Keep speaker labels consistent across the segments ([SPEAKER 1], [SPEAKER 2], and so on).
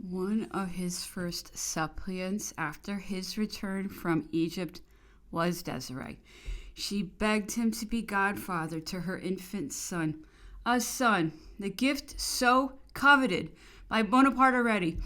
[SPEAKER 1] One of his first suppliants after his return from Egypt was Desiree. She begged him to be godfather to her infant son, a son, the gift so coveted by Bonaparte already,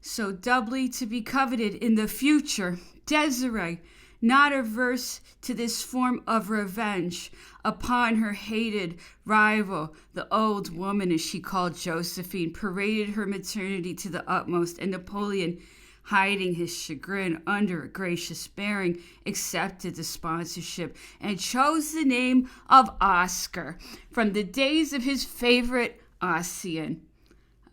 [SPEAKER 1] so doubly to be coveted in the future. Desiree, not averse to this form of revenge upon her hated rival, the old woman, as she called Josephine, paraded her maternity to the utmost, and Napoleon, hiding his chagrin under a gracious bearing, accepted the sponsorship and chose the name of Oscar from the days of his favorite Ossian.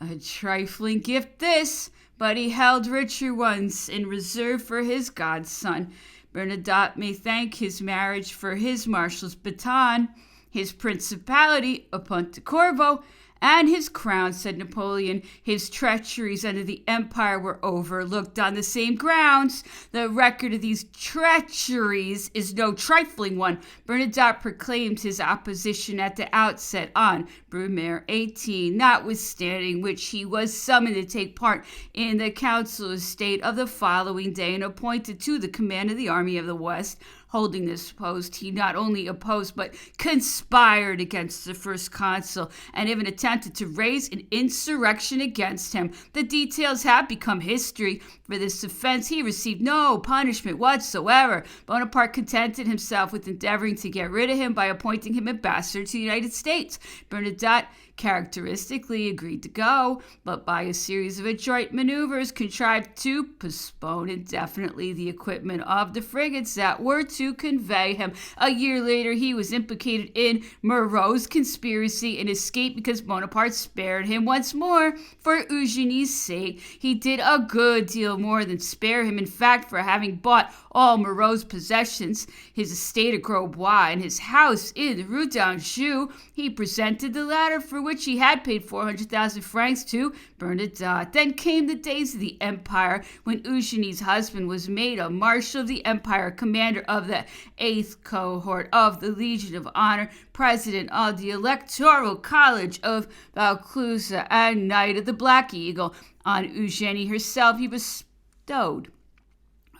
[SPEAKER 1] A trifling gift this, but he held richer ones in reserve for his godson. Bernadotte may thank his marriage for his marshal's baton, his principality of Pontecorvo, and his crown, said Napoleon. His treacheries under the empire were overlooked on the same grounds. The record of these treacheries is no trifling one. Bernadotte proclaimed his opposition at the outset on Brumaire 18, notwithstanding which he was summoned to take part in the Council of State of the following day and appointed to the command of the Army of the West. Holding this post, he not only opposed but conspired against the first consul and even attempted to raise an insurrection against him. The details have become history. For this offense, he received no punishment whatsoever. Bonaparte contented himself with endeavoring to get rid of him by appointing him ambassador to the United States. Bernadotte characteristically agreed to go, but by a series of adroit maneuvers contrived to postpone indefinitely the equipment of the frigates that were to convey him. A year later, he was implicated in Moreau's conspiracy and escaped because Bonaparte spared him once more. For Eugenie's sake, he did a good deal more than spare him. In fact, for having bought all Moreau's possessions, his estate at Grosbois and his house in the Rue d'Anjou, he presented the latter, for which he had paid 400,000 francs to Bernadotte. Then came the days of the Empire, when Eugenie's husband was made a Marshal of the Empire, commander of the 8th cohort of the Legion of Honor, president of the Electoral College of Vaucluse, and Knight of the Black Eagle. On Eugenie herself he bestowed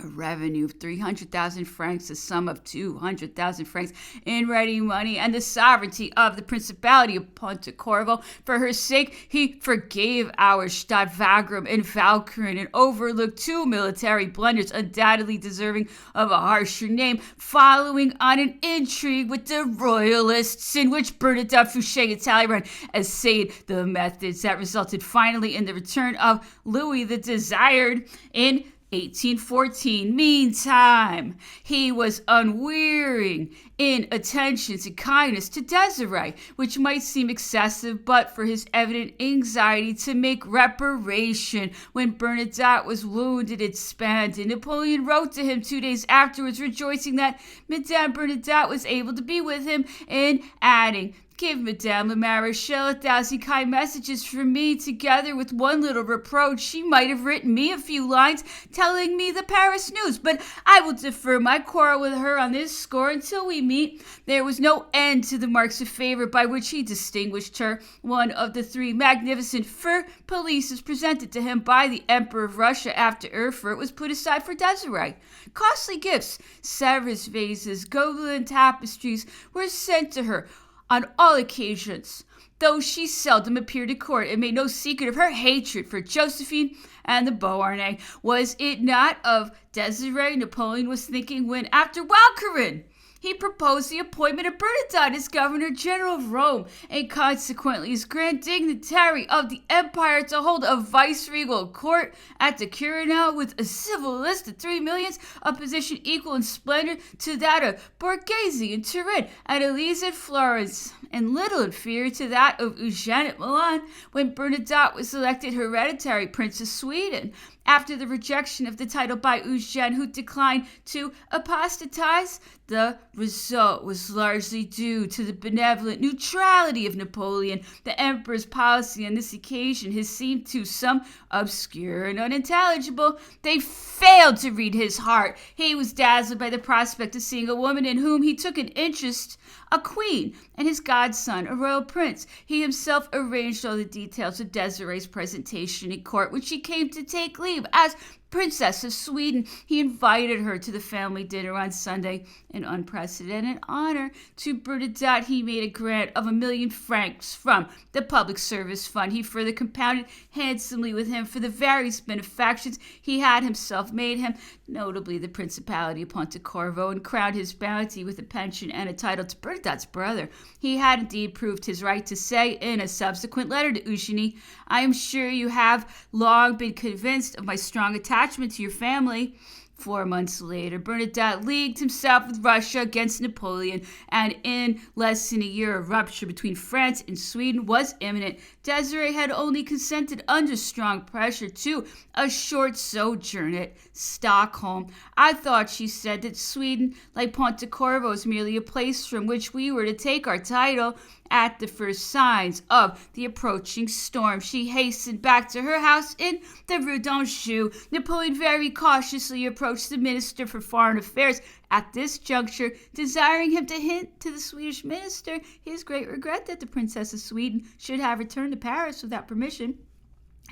[SPEAKER 1] a revenue of 300,000 francs, a sum of 200,000 francs in ready money, and the sovereignty of the Principality of Pontecorvo. For her sake, he forgave our Stadtwagram and Valkyrin and overlooked two military blunders undoubtedly deserving of a harsher name, following on an intrigue with the royalists in which Bernadotte, Fouché, and Talleyrand essayed the methods that resulted finally in the return of Louis the Desired in 1814. Meantime, he was unwearying in attentions and kindness to Desiree, which might seem excessive but for his evident anxiety to make reparation. When Bernadotte was wounded at Spande, Napoleon wrote to him 2 days afterwards, rejoicing that Madame Bernadotte was able to be with him, and adding, "Give Madame la Marechale 1,000 kind messages from me, together with one little reproach. She might have written me a few lines telling me the Paris news, but I will defer my quarrel with her on this score until we meet." There was no end to the marks of favor by which he distinguished her. One of the 3 magnificent fur pelisses presented to him by the Emperor of Russia after Erfurt was put aside for Desiree. Costly gifts, Sèvres vases, Gobelin tapestries were sent to her on all occasions, though she seldom appeared at court and made no secret of her hatred for Josephine and the Boerne. Was it not of Desiree Napoleon was thinking when, after Walcheren, he proposed the appointment of Bernadotte as Governor-General of Rome, and consequently as Grand Dignitary of the Empire, to hold a viceregal court at the Quirinal with a civil list of 3 millions, a position equal in splendor to that of Borghese in Turin and Elise at Florence, and little inferior to that of Eugene at Milan, when Bernadotte was elected hereditary Prince of Sweden. After the rejection of the title by Eugene, who declined to apostatize, the result was largely due to the benevolent neutrality of Napoleon. The emperor's policy on this occasion has seemed to some obscure and unintelligible. They failed to read his heart. He was dazzled by the prospect of seeing a woman in whom he took an interest, a queen, and his godson, a royal prince. He himself arranged all the details of Desiree's presentation in court when she came to take leave as Princess of Sweden. He invited her to the family dinner on Sunday. In unprecedented honor to Bernadette, he made a grant of 1,000,000 francs from the Public Service Fund. He further compounded handsomely with him for the various benefactions he had himself made him, notably the Principality of Pontecorvo, and crowned his bounty with a pension and a title to Bernadette's brother. He had indeed proved his right to say in a subsequent letter to Eugenie, "I am sure you have long been convinced of my strong attachment to your family." 4 months later, Bernadette leagued himself with Russia against Napoleon, and in less than a year, a rupture between France and Sweden was imminent. Desiree had only consented under strong pressure to a short sojourn at Stockholm. "I thought," she said, "that Sweden, like Pontecorvo, is merely a place from which we were to take our title." At the first signs of the approaching storm, she hastened back to her house in the Rue d'Anjou. Napoleon very cautiously approached the Minister for Foreign Affairs at this juncture, desiring him to hint to the Swedish minister his great regret that the Princess of Sweden should have returned to Paris without permission,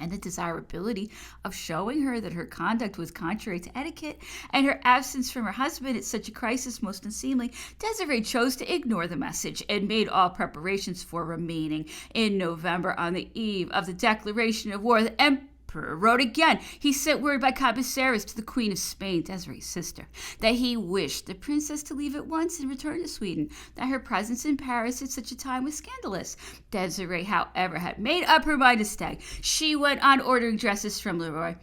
[SPEAKER 1] and the desirability of showing her that her conduct was contrary to etiquette, and her absence from her husband at such a crisis most unseemly. Desiree chose to ignore the message and made all preparations for remaining. In November, on the eve of the declaration of war, the Emperor wrote again. He sent word by Cabeceras to the Queen of Spain, Desiree's sister, that he wished the princess to leave at once and return to Sweden, that her presence in Paris at such a time was scandalous. Desiree, however, had made up her mind to stay. She went on ordering dresses from Leroy,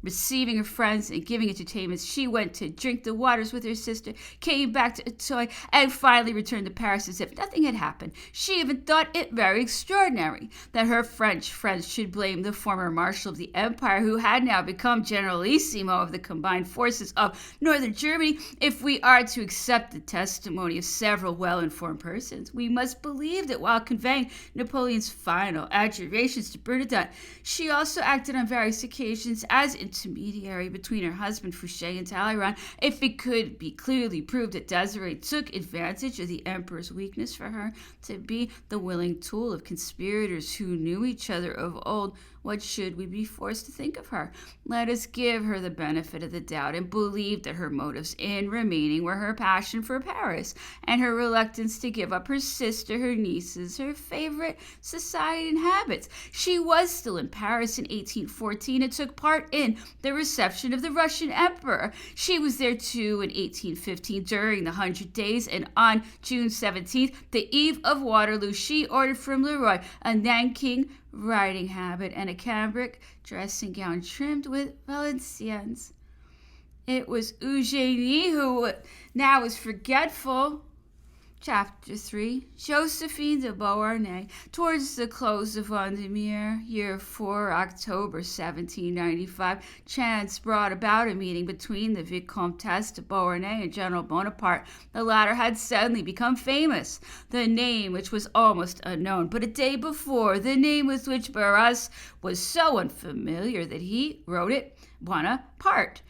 [SPEAKER 1] receiving her friends and giving entertainments. She went to drink the waters with her sister, came back to Auteuil, and finally returned to Paris as if nothing had happened. She even thought it very extraordinary that her French friends should blame the former Marshal of the Empire, who had now become Generalissimo of the combined forces of northern Germany. If we are to accept the testimony of several well-informed persons, we must believe that while conveying Napoleon's final adjurations to Bernadette, she also acted on various occasions as intermediary between her husband Fouché and Talleyrand. If it could be clearly proved that Desiree took advantage of the emperor's weakness for her to be the willing tool of conspirators who knew each other of old, what should we be forced to think of her? Let us give her the benefit of the doubt and believe that her motives in remaining were her passion for Paris and her reluctance to give up her sister, her nieces, her favorite society and habits. She was still in Paris in 1814 and took part in the reception of the Russian emperor. She was there too in 1815 during the 100 Days, and on June 17th, the eve of Waterloo, she ordered from Leroy a Nanking riding habit and a cambric dressing gown trimmed with Valenciennes. It was Eugenie who now was forgetful. Chapter 3. Josephine de Boerne. Towards the close of Vendemiaire, year 4, October 1795, chance brought about a meeting between the Vicomtesse de Boerne and General Bonaparte. The latter had suddenly become famous, the name which was almost unknown, but a day before, the name with which Barras was so unfamiliar that he wrote it Bonaparte,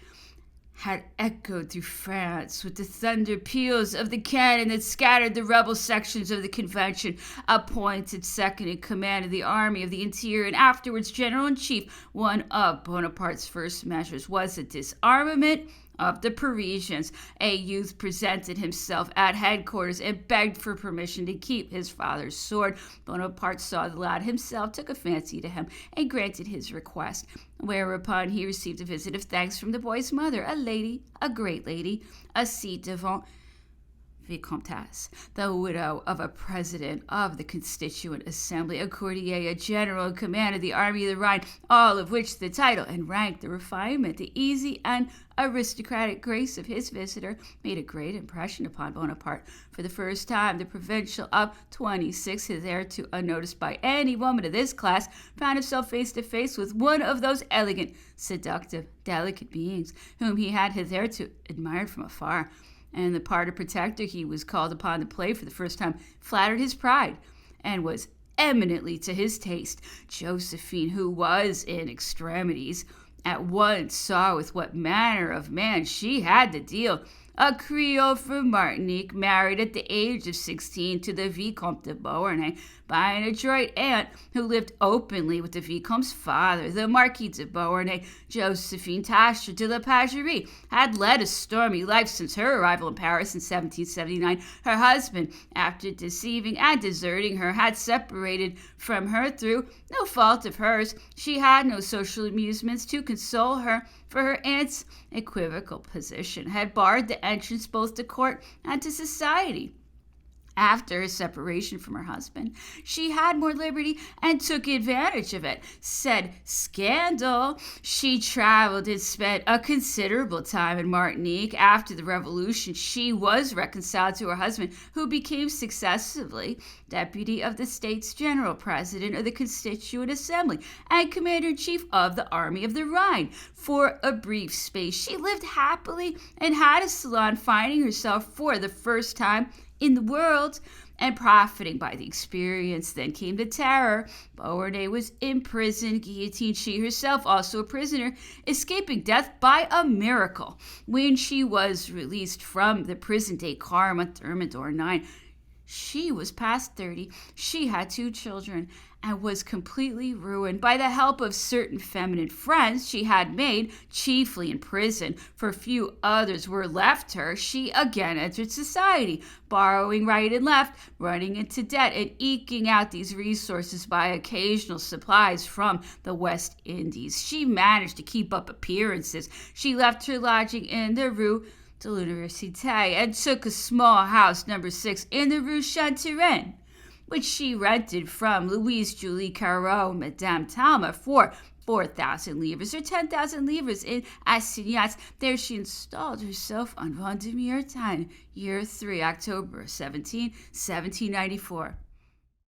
[SPEAKER 1] had echoed through France with the thunder peals of the cannon that scattered the rebel sections of the convention. Appointed second in command of the Army of the Interior and afterwards General-in-Chief, one of Bonaparte's first measures was the disarmament of the Parisians. A youth presented himself at headquarters and begged for permission to keep his father's sword. Bonaparte saw the lad himself, took a fancy to him, and granted his request, whereupon he received a visit of thanks from the boy's mother, a lady, a great lady, a ci-devant Vicomtesse, the widow of a president of the Constituent Assembly, a courtier, a general in command of the Army of the Rhine, all of which the title and rank, the refinement, the easy and aristocratic grace of his visitor made a great impression upon Bonaparte. For the first time, the provincial of 26, hitherto unnoticed by any woman of this class, found himself face to face with one of those elegant, seductive, delicate beings whom he had hitherto admired from afar. And the part of protector he was called upon to play for the first time flattered his pride and was eminently to his taste. Josephine, who was in extremities, at once saw with what manner of man she had to deal. a Creole from Martinique, married at the age of 16 to the Vicomte de Boerne by an adroit aunt who lived openly with the Vicomte's father, the Marquis de Boerne. Josephine Tascher de la Pagerie had led a stormy life since her arrival in Paris in 1779. Her husband, after deceiving and deserting her, had separated from her through no fault of hers. She had no social amusements to console her, for her aunt's equivocal position had barred the entrance both to court and to society. After her separation from her husband, she had more liberty and took advantage of it. Said scandal. She traveled and spent a considerable time in Martinique. After the revolution, she was reconciled to her husband, who became successively deputy of the States General, president of the Constituent Assembly, and commander-in-chief of the Army of the Rhine. For a brief space, she lived happily and had a salon, finding herself for the first time in the world and profiting by the experience. Then came the terror. Boerne was imprisoned, guillotined, she herself also a prisoner, escaping death by a miracle. When she was released from the prison des Carmes, Thermidor 9, she was past 30. She had 2 children and was completely ruined by the help of certain feminine friends she had made, chiefly in prison, for few others were left her. She again entered society, borrowing right and left, running into debt, and eking out these resources by occasional supplies from the West Indies. She managed to keep up appearances. She left her lodging in the Rue de l'Université and took a small house, number 6, in the Rue Chantereine, which she rented from Louise Julie Carreau, Madame Talma, for 4,000 livres or 10,000 livres in assignats. There she installed herself on Vendemiaire time, year 3, October 1794.